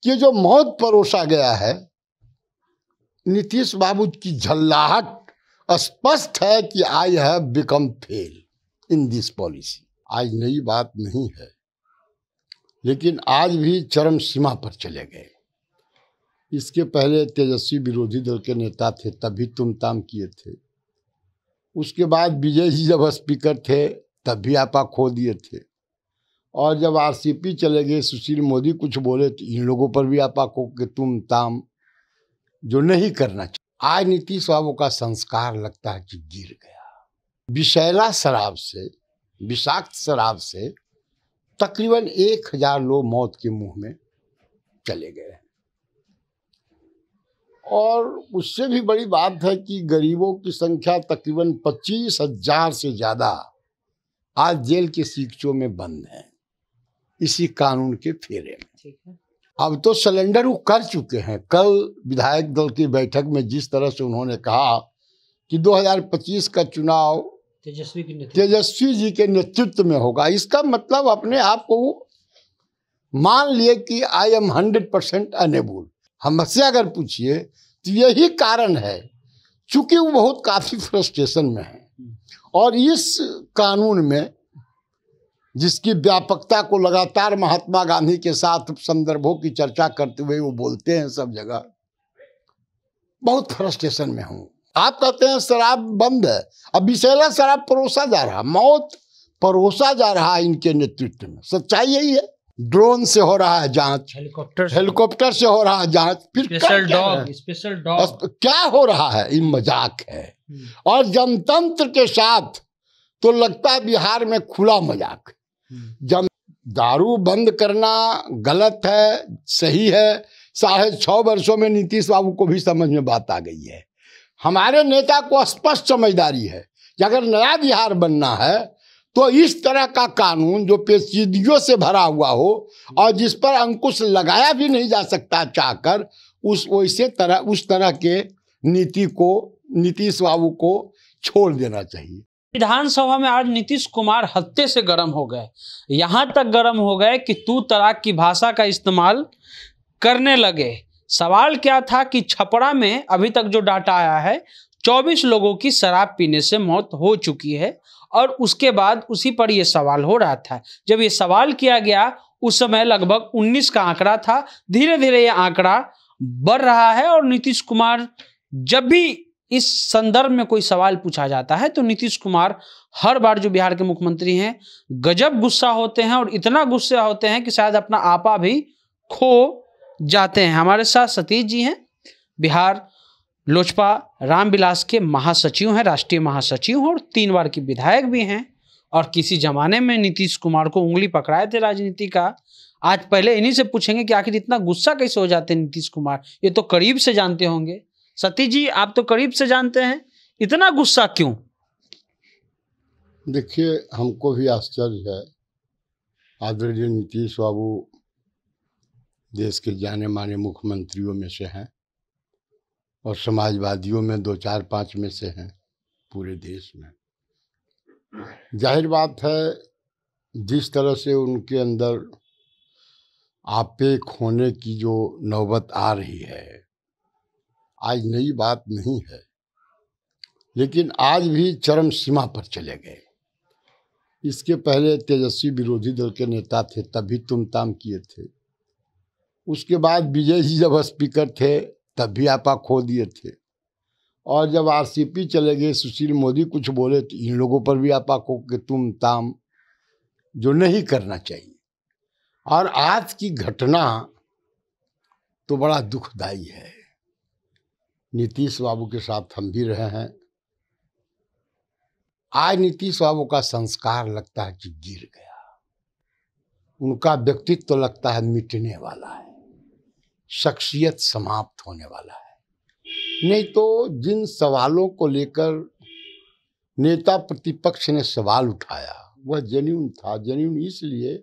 कि जो मौत परोसा गया है, नीतीश बाबू की झल्लाहट स्पष्ट है कि I have become fail in this policy. आज नई बात नहीं है, लेकिन आज भी चरम सीमा पर चले गए। इसके पहले तेजस्वी विरोधी दल के नेता थे, तब भी तुमताम किए थे। उसके बाद विजय जी जब स्पीकर थे तब भी आपा खो दिए थे। और जब आरसीपी चले गए, सुशील मोदी कुछ बोले तो इन लोगों पर भी आपा खो के तुमताम, जो नहीं करना चाहिए। आज नीतीश बाबू का संस्कार लगता है कि गिर गया। विषैला शराब से, विषाक्त शराब से तकरीबन 1000 लोग मौत के मुंह में चले गए हैं। और उससे भी बड़ी बात है कि गरीबों की संख्या तकरीबन 25,000 से ज़्यादा आज जेल के सीखचों में बंद हैं, इसी कानून के फेरे में। अब तो सिलेंडर वो कर चुके हैं। कल विधायक दल की बैठक में जिस तरह से उन्होंने कहा कि 2025 का चुनाव तेजस्वी जी के नेतृत्व में होगा, इसका मतलब अपने आप को मान लिए कि आई एम 100% अनेबल। हमसे अगर पूछिए तो यही कारण है, चूंकि वो बहुत काफी फ्रस्ट्रेशन में है। और इस कानून में जिसकी व्यापकता को लगातार महात्मा गांधी के साथ संदर्भों की चर्चा करते हुए वो बोलते हैं सब जगह, बहुत फ्रस्ट्रेशन में हूँ। आप कहते हैं शराब बंद है, अब विषैला शराब परोसा जा रहा, मौत परोसा जा रहा है इनके नेतृत्व में। सच्चाई यही है। ड्रोन से हो रहा है जांच, हेलीकॉप्टर से हो रहा है जांच, फिर स्पेशल डॉग क्या हो रहा है? ये मजाक है। और जनतंत्र के साथ तो लगता है बिहार में खुला मजाक। जब दारू बंद करना गलत है, सही है, 6.5 वर्षों में नीतीश बाबू को भी समझ में बात आ गई है। हमारे नेता को स्पष्ट समझदारी है कि अगर नया बिहार बनना है तो इस तरह का कानून जो पेचीदगियों से भरा हुआ हो और जिस पर अंकुश लगाया भी नहीं जा सकता चाहकर, उस तरह के नीति को नीतीश बाबू को छोड़ देना चाहिए। विधानसभा में आज नीतीश कुमार हत्ते से गर्म हो गए। यहां तक गर्म हो गए कि तू तड़ाक की भाषा का इस्तेमाल करने लगे। सवाल क्या था कि छपरा में अभी तक जो डाटा आया है 24 लोगों की शराब पीने से मौत हो चुकी है। और उसके बाद उसी पर यह सवाल हो रहा था। जब ये सवाल किया गया उस समय लगभग 19 का आंकड़ा था। धीरे धीरे ये आंकड़ा बढ़ रहा है। और नीतीश कुमार, जब भी इस संदर्भ में कोई सवाल पूछा जाता है तो नीतीश कुमार हर बार, जो बिहार के मुख्यमंत्री हैं, गजब गुस्सा होते हैं। और इतना गुस्सा होते हैं कि शायद अपना आपा भी खो जाते हैं। हमारे साथ सतीश जी हैं, बिहार लोजपा रामविलास के महासचिव हैं, राष्ट्रीय महासचिव, और 3 बार की विधायक भी हैं। और किसी जमाने में नीतीश कुमार को उंगली पकड़ाए थे राजनीति का। आज पहले इन्हीं से पूछेंगे कि आखिर इतना गुस्सा कैसे हो जाते हैं नीतीश कुमार। ये तो करीब से जानते होंगे। सतीश जी, आप तो करीब से जानते हैं, इतना गुस्सा क्यों? देखिए, हमको भी आश्चर्य है। आदरणीय नीतीश बाबू देश के जाने माने मुख्यमंत्रियों में से हैं और समाजवादियों में 2, 4, 5 में से हैं पूरे देश में। जाहिर बात है, जिस तरह से उनके अंदर आपे खोने की जो नौबत आ रही है, आज नई बात नहीं है, लेकिन आज भी चरम सीमा पर चले गए। इसके पहले तेजस्वी विरोधी दल के नेता थे, तब भी तुमताम किए थे। उसके बाद विजय जी जब स्पीकर थे तब भी आपा खो दिए थे। और जब आरसीपी चले गए, सुशील मोदी कुछ बोले तो इन लोगों पर भी आपा खो के तुमताम, जो नहीं करना चाहिए। और आज की घटना तो बड़ा दुखदाई है। नीतीश बाबू के साथ हम भी रहे हैं। आज नीतीश बाबू का संस्कार लगता है कि गिर गया। उनका व्यक्तित्व तो लगता है मिटने वाला है, शख्सियत समाप्त होने वाला है। नहीं तो जिन सवालों को लेकर नेता प्रतिपक्ष ने सवाल उठाया वह जेन्युइन था। जेन्युइन इसलिए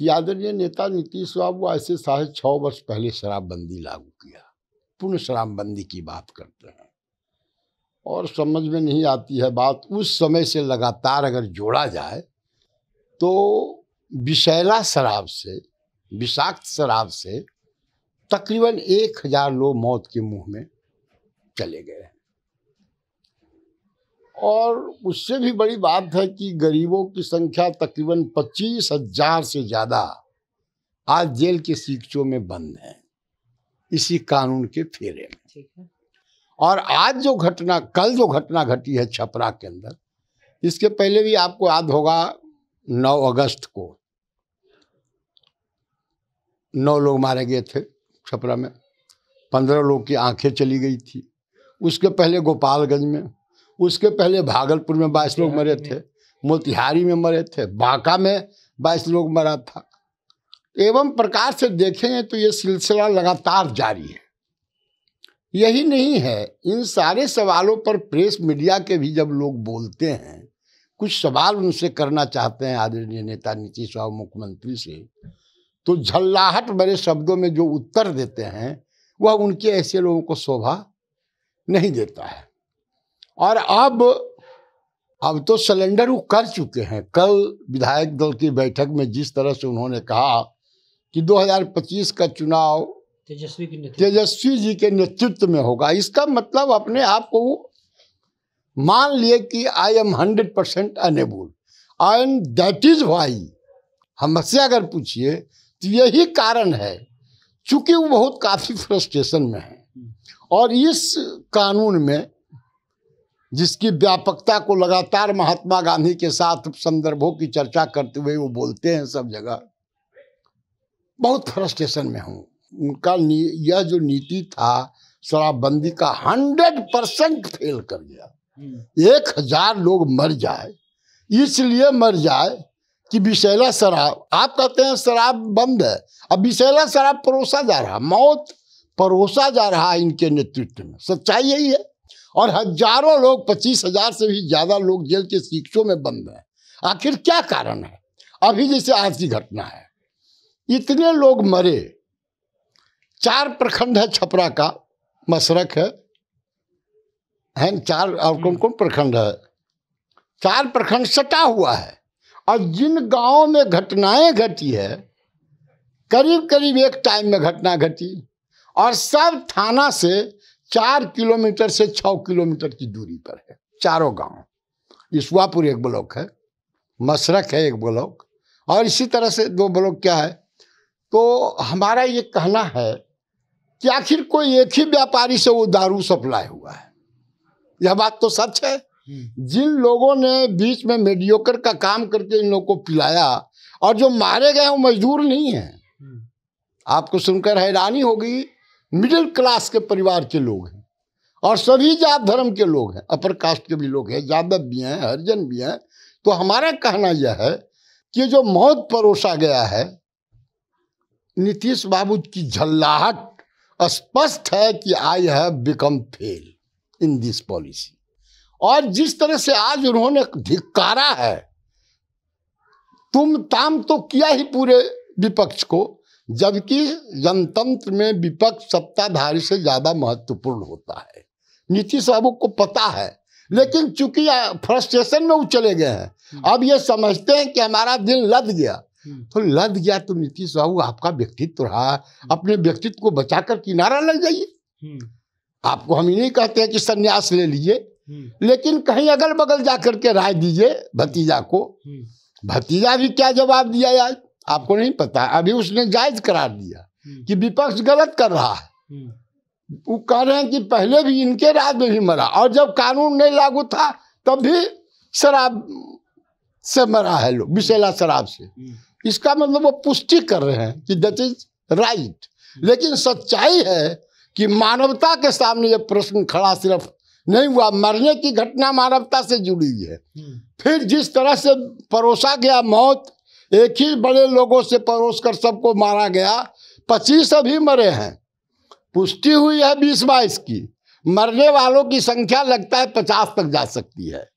कि आदरणीय नेता नीतीश बाबू ऐसे 6.5 वर्ष पहले शराबबंदी लागू किया, पूर्ण शराबबंदी की बात करते हैं। और समझ में नहीं आती है बात, उस समय से लगातार अगर जोड़ा जाए तो विषैला शराब से, विषाक्त शराब से तकरीबन 1000 लोग मौत के मुंह में चले गए हैं। और उससे भी बड़ी बात है कि गरीबों की संख्या तकरीबन 25,000 से ज़्यादा आज जेल के सीकचों में बंद है इसी कानून के फेरे में। ठीक है। और आज जो घटना, कल जो घटना घटी है छपरा के अंदर, इसके पहले भी आपको याद होगा 9 अगस्त को 9 लोग मारे गए थे छपरा में, 15 लोग की आंखें चली गई थी। उसके पहले गोपालगंज में, उसके पहले भागलपुर में 22 लोग मरे थे, मोतिहारी में मरे थे, बांका में 22 लोग मरा था। एवं प्रकार से देखेंगे तो ये सिलसिला लगातार जारी है। यही नहीं है, इन सारे सवालों पर प्रेस मीडिया के भी जब लोग बोलते हैं, कुछ सवाल उनसे करना चाहते हैं आदरणीय नेता नीतीश कुमार मुख्यमंत्री से, तो झल्लाहट भरे शब्दों में जो उत्तर देते हैं वह उनके ऐसे लोगों को शोभा नहीं देता है। और अब तो सिलेंडर वो कर चुके हैं। कल विधायक दल की बैठक में जिस तरह से उन्होंने कहा कि 2025 का चुनाव तेजस्वी जी के नेतृत्व में होगा, इसका मतलब अपने आप को मान लिए कि I am 100% unable and that is why. हमसे अगर पूछिए तो यही कारण है, चूंकि वो बहुत काफी फ्रस्ट्रेशन में है। और इस कानून में जिसकी व्यापकता को लगातार महात्मा गांधी के साथ संदर्भों की चर्चा करते हुए वो बोलते हैं सब जगह, बहुत फ्रस्ट्रेशन में हूँ। उनका यह जो नीति था शराबबंदी का 100% फेल कर गया। 1000 लोग मर जाए, इसलिए मर जाए कि विषैला शराब, आप कहते हैं शराब बंद है, अब विषैला शराब परोसा जा रहा, मौत परोसा जा रहा इनके नेतृत्व में। सच्चाई यही है। और हजारों लोग, 25,000 से भी ज्यादा लोग जेल के सीकचों में बंद हैं। आखिर क्या कारण है? अभी जैसे आज की घटना है, इतने लोग मरे। 4 प्रखंड है छपरा का, मसरख है 4, और कौन कौन प्रखंड है? 4 प्रखंड सटा हुआ है। और जिन गांवों में घटनाएं घटी है, करीब करीब एक टाइम में घटना घटी, और सब थाना से 4 किलोमीटर से 6 किलोमीटर की दूरी पर है चारों गांव। इसवापुर एक ब्लॉक है, मसरख है एक ब्लॉक, और इसी तरह से 2 ब्लॉक क्या है। तो हमारा ये कहना है कि आखिर कोई एक ही व्यापारी से वो दारू सप्लाई हुआ है, यह बात तो सच है। जिन लोगों ने बीच में मेडियोकर का काम करके इन लोगों को पिलाया, और जो मारे गए वो मजदूर नहीं है। आपको सुनकर हैरानी होगी, मिडिल क्लास के परिवार के लोग हैं, और सभी जात धर्म के लोग हैं, अपर कास्ट के भी लोग हैं, यादव भी हैं, हरिजन भी हैं। तो हमारा कहना यह है कि जो मौत परोसा गया है, नीतीश बाबू की झल्लाहट स्पष्ट है कि I have become fail in this policy. और जिस तरह से आज उन्होंने धिक्कारा है, तुम ताम तो किया ही पूरे विपक्ष को, जबकि जनतंत्र में विपक्ष सत्ताधारी से ज्यादा महत्वपूर्ण होता है। नीतीश बाबू को पता है, लेकिन चूंकि फ्रस्ट्रेशन में वो चले गए हैं, अब ये समझते हैं कि हमारा दिल लद गया। तो लद गया तो नीतीश बाबू आपका व्यक्तित्व रहा, अपने व्यक्तित्व को बचाकर किनारा लग जाइए। आपको हम ही नहीं कहते हैं कि संन्यास ले लीजिए, लेकिन कहीं अगल बगल जाकर के राय दीजिए भतीजा को। भतीजा भी क्या जवाब दिया यार, आपको नहीं पता। अभी उसने जायज करार दिया कि विपक्ष गलत कर रहा है। वो कह रहे हैं कि पहले भी इनके राज में भी मरा, और जब कानून नहीं लागू था तब भी शराब से मरा है लोग, विषैला शराब से। इसका मतलब वो पुष्टि कर रहे हैं कि दैट इज राइट। लेकिन सच्चाई है कि मानवता के सामने ये प्रश्न खड़ा सिर्फ नहीं हुआ, मरने की घटना मानवता से जुड़ी हुई है। फिर जिस तरह से परोसा गया मौत, एक ही बड़े लोगों से परोस कर सबको मारा गया, 25 अभी मरे हैं, पुष्टि हुई है 20-22 की। मरने वालों की संख्या लगता है 50 तक जा सकती है।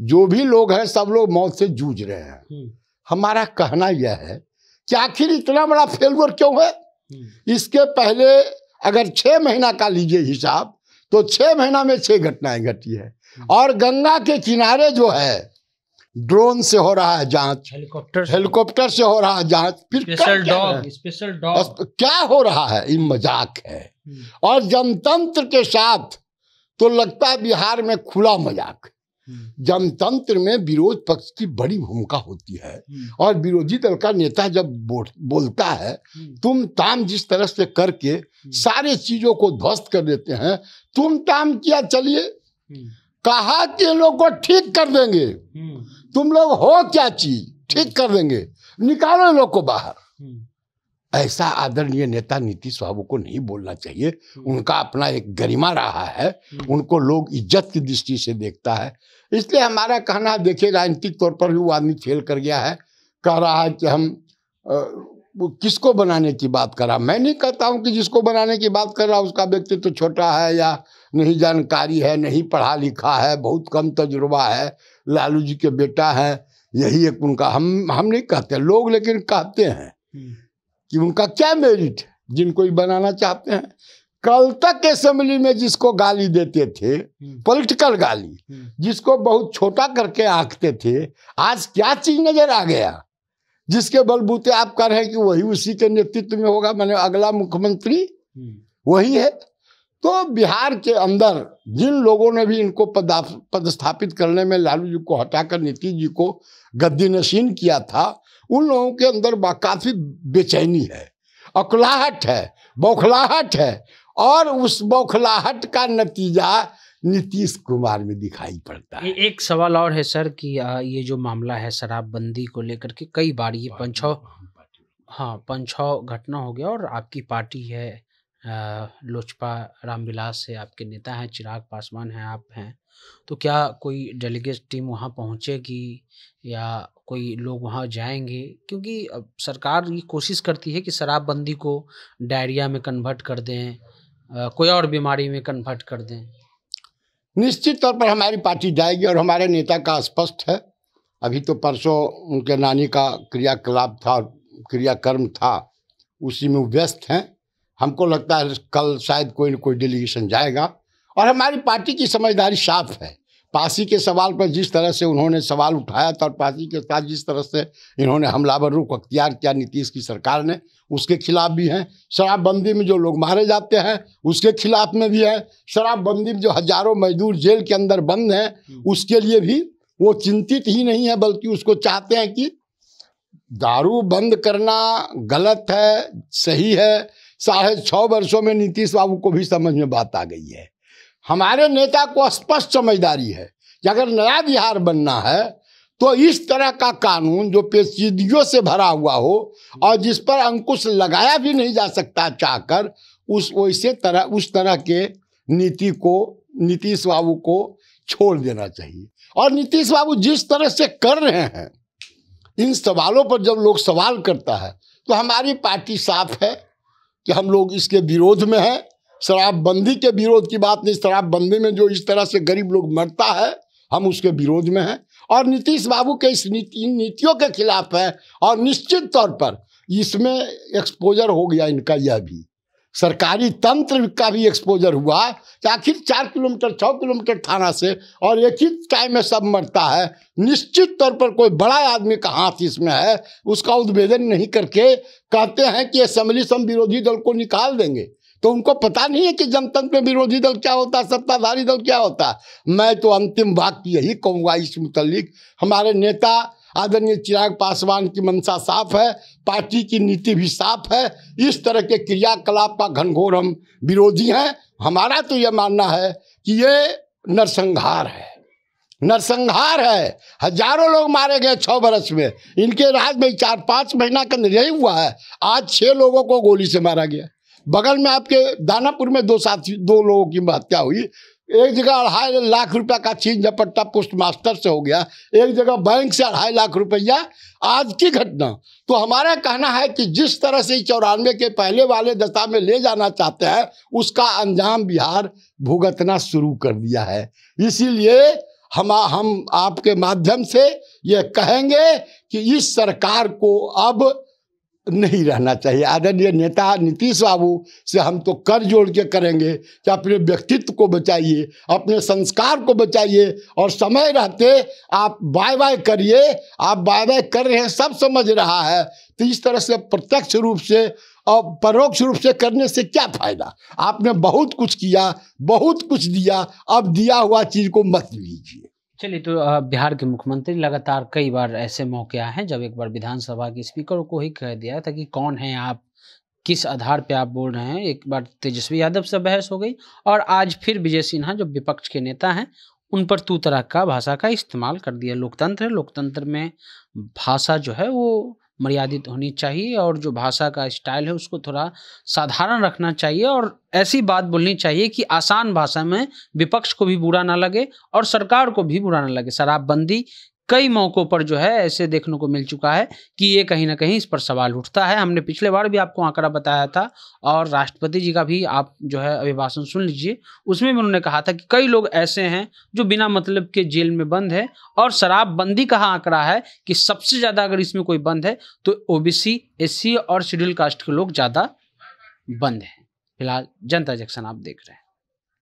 जो भी लोग हैं सब लोग मौत से जूझ रहे हैं। हमारा कहना यह है कि आखिर इतना बड़ा फेल्योर क्यों है। इसके पहले अगर 6 महीना का लीजिए हिसाब, तो 6 महीना में 6 घटनाएं घटी है। और गंगा के किनारे जो है ड्रोन से हो रहा है जांच, हेलीकॉप्टर से हो रहा है जांच, फिर स्पेशल डॉग क्या हो रहा है? ये मजाक है। और जनतंत्र के साथ तो लगता है बिहार में खुला मजाक। जनतंत्र में विरोध पक्ष की बड़ी भूमिका होती है, और विरोधी दल का नेता जब बोलता है तुम ताम जिस तरह से करके सारे चीजों को ध्वस्त कर देते हैं, तुम ताम किया, चलिए कहा कि लोग को ठीक कर देंगे, तुम लोग हो क्या चीज, ठीक कर देंगे, निकालो लोग को बाहर। ऐसा आदरणीय नेता नीतीश बाबू को नहीं बोलना चाहिए। उनका अपना एक गरिमा रहा है, उनको लोग इज्जत की दृष्टि से देखता है। इसलिए हमारा कहना, देखिए राजनीतिक तौर पर भी वो आदमी फेल कर गया है। कह रहा है कि हम किसको बनाने की बात कर रहा। मैं नहीं कहता हूँ कि जिसको बनाने की बात कर रहा उसका व्यक्तित्व तो छोटा है, या नहीं जानकारी है, नहीं पढ़ा लिखा है, बहुत कम तजुर्बा है, लालू जी के बेटा है, यही एक उनका। हम नहीं कहते लोग, लेकिन कहते हैं कि उनका क्या मेरिट है जिनको ही बनाना चाहते हैं। कल तक असेंबली में जिसको गाली देते थे, पॉलिटिकल गाली, जिसको बहुत छोटा करके आंकते थे, आज क्या चीज नजर आ गया जिसके बलबूते आप कह रहे हैं कि वही उसी के नेतृत्व में होगा, माने अगला मुख्यमंत्री वही है। तो बिहार के अंदर जिन लोगों ने भी इनको पदस्थापित करने में लालू जी को हटाकर नीतीश जी को गद्दीनशीन किया था, उन लोगों के अंदर काफी बेचैनी है, अकुलाहट है, बौखलाहट है, और उस बौखलाहट का नतीजा नीतीश कुमार में दिखाई पड़ता है। एक सवाल और है सर कि ये जो मामला है शराबबंदी को लेकर के, कई बार ये पंछौ घटना हो गया, और आपकी पार्टी है लोजपा रामविलास से आपके नेता हैं, चिराग पासवान हैं, आप हैं, तो क्या कोई डेलीगेट टीम वहाँ पहुँचेगी या कोई लोग वहाँ जाएंगे? क्योंकि अब सरकार ये कोशिश करती है कि शराबबंदी को डायरिया में कन्वर्ट कर दें, कोई और बीमारी में कन्वर्ट कर दें। निश्चित तौर पर हमारी पार्टी जाएगी, और हमारे नेता का स्पष्ट है। अभी तो परसों उनके नानी का क्रियाकर्म था, उसी में व्यस्त हैं। हमको लगता है कल शायद कोई न कोई डेलीगेशन जाएगा, और हमारी पार्टी की समझदारी साफ है। पासी के सवाल पर जिस तरह से उन्होंने सवाल उठाया था, और पासी के साथ जिस तरह से इन्होंने हमलावर रुख अख्तियार किया नीतीश की सरकार ने, उसके खिलाफ भी हैं। शराबबंदी में जो लोग मारे जाते हैं उसके खिलाफ में भी है। शराबबंदी में जो हजारों मजदूर जेल के अंदर बंद हैं उसके लिए भी वो चिंतित ही नहीं है, बल्कि उसको चाहते हैं कि दारू बंद करना गलत है, सही है। 6.5 वर्षों में नीतीश बाबू को भी समझ में बात आ गई है। हमारे नेता को स्पष्ट समझदारी है कि अगर नया बिहार बनना है तो इस तरह का कानून जो पेचीदगियों से भरा हुआ हो और जिस पर अंकुश लगाया भी नहीं जा सकता चाहकर, उस तरह के नीति को नीतीश बाबू को छोड़ देना चाहिए। और नीतीश बाबू जिस तरह से कर रहे हैं, इन सवालों पर जब लोग सवाल करता है तो हमारी पार्टी साफ है कि हम लोग इसके विरोध में हैं। शराबबंदी के विरोध की बात नहीं, शराबबंदी में जो इस तरह से गरीब लोग मरता है हम उसके विरोध में हैं, और नीतीश बाबू के इस नीतियों के खिलाफ है। और निश्चित तौर पर इसमें एक्सपोजर हो गया इनका, यह भी सरकारी तंत्र का भी एक्सपोजर हुआ कि आखिर 4 किलोमीटर 6 किलोमीटर थाना से और एक ही टाइम में सब मरता है। निश्चित तौर पर कोई बड़ा आदमी का हाथ इसमें है, उसका उद्भेदन नहीं करके कहते हैं कि असेंबली से हम विरोधी दल को निकाल देंगे। तो उनको पता नहीं है कि जनतंत्र में विरोधी दल क्या होता है, सत्ताधारी दल क्या होता है। मैं तो अंतिम वाक्य यही कहूँगा इस मुतालिक, हमारे नेता आदरणीय चिराग पासवान की मंशा साफ है, पार्टी की नीति भी साफ है। इस तरह के क्रियाकलाप का घनघोर हम विरोधी हैं। हमारा तो यह मानना है कि ये नरसंहार है, नरसंहार है। हजारों लोग मारे गए 6 वर्ष में, इनके राज में 4-5 महीना का यही हुआ है। आज 6 लोगों को गोली से मारा गया। बगल में आपके दानापुर में 2 लोगों की हत्या हुई। एक जगह 2.5 लाख रुपया का छीन झपट्टा पोस्ट मास्टर से हो गया, एक जगह बैंक से 2.5 लाख रुपया। आज की घटना तो हमारा कहना है कि जिस तरह से 94 के पहले वाले दशा में ले जाना चाहते हैं उसका अंजाम बिहार भुगतना शुरू कर दिया है। इसीलिए हम आपके माध्यम से ये कहेंगे कि इस सरकार को अब नहीं रहना चाहिए। आदरणीय नेता नीतीश बाबू से हम तो कर जोड़ के करेंगे कि अपने व्यक्तित्व को बचाइए, अपने संस्कार को बचाइए, और समय रहते आप बाय बाय करिए। आप बाय बाय कर रहे हैं, सब समझ रहा है, तो इस तरह से प्रत्यक्ष रूप से और परोक्ष रूप से करने से क्या फायदा। आपने बहुत कुछ किया, बहुत कुछ दिया, अब दिया हुआ चीज को मत लीजिए। चलिए, तो बिहार के मुख्यमंत्री लगातार कई बार ऐसे मौके आए हैं जब एक बार विधानसभा के स्पीकर को ही कह दिया था कि कौन है आप, किस आधार पे आप बोल रहे हैं। एक बार तेजस्वी यादव से बहस हो गई, और आज फिर विजय सिन्हा जो विपक्ष के नेता हैं उन पर तू तरह का भाषा का इस्तेमाल कर दिया। लोकतंत्र है, लोकतंत्र में भाषा जो है वो मर्यादित होनी चाहिए, और जो भाषा का स्टाइल है उसको थोड़ा साधारण रखना चाहिए, और ऐसी बात बोलनी चाहिए कि आसान भाषा में विपक्ष को भी बुरा ना लगे और सरकार को भी बुरा ना लगे। शराबबंदी कई मौकों पर जो है ऐसे देखने को मिल चुका है कि ये कहीं ना कहीं इस पर सवाल उठता है। हमने पिछले बार भी आपको आंकड़ा बताया था, और राष्ट्रपति जी का भी आप जो है अभिभाषण सुन लीजिए, उसमें भी उन्होंने कहा था कि कई लोग ऐसे हैं जो बिना मतलब के जेल में बंद है। और शराबबंदी का आंकड़ा है कि सबसे ज़्यादा अगर इसमें कोई बंद है तो ओबीसी, एससी और शेड्यूल कास्ट के लोग ज़्यादा बंद हैं। फिलहाल जनता जंक्शन आप देख रहे हैं।